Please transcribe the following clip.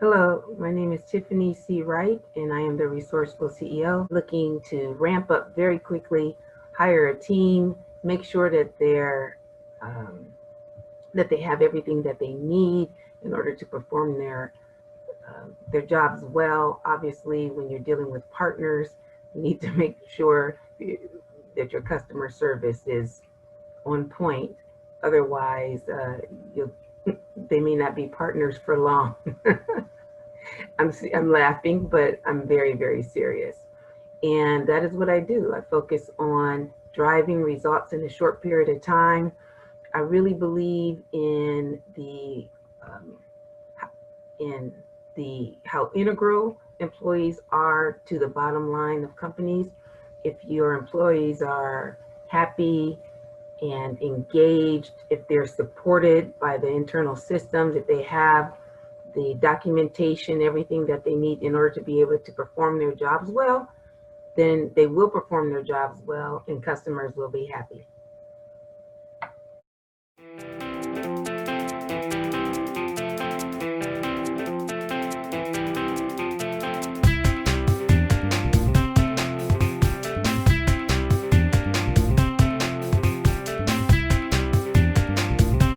Hello, my name is Tiffany C. Wright, and I am the Resourceful CEO, looking to ramp up very quickly, hire a team, make sure that that they have everything that they need in order to perform their jobs well. Obviously, when you're dealing with partners, you need to make sure that your customer service is on point. Otherwise, they may not be partners for long. I'm laughing, but I'm very, very serious. And that is what I do. I focus on driving results in a short period of time. I really believe um, in the how integral employees are to the bottom line of companies. If your employees are happy and engaged, if they're supported by the internal systems, if they have the documentation, everything that they need in order to be able to perform their jobs well, then they will perform their jobs well and customers will be happy.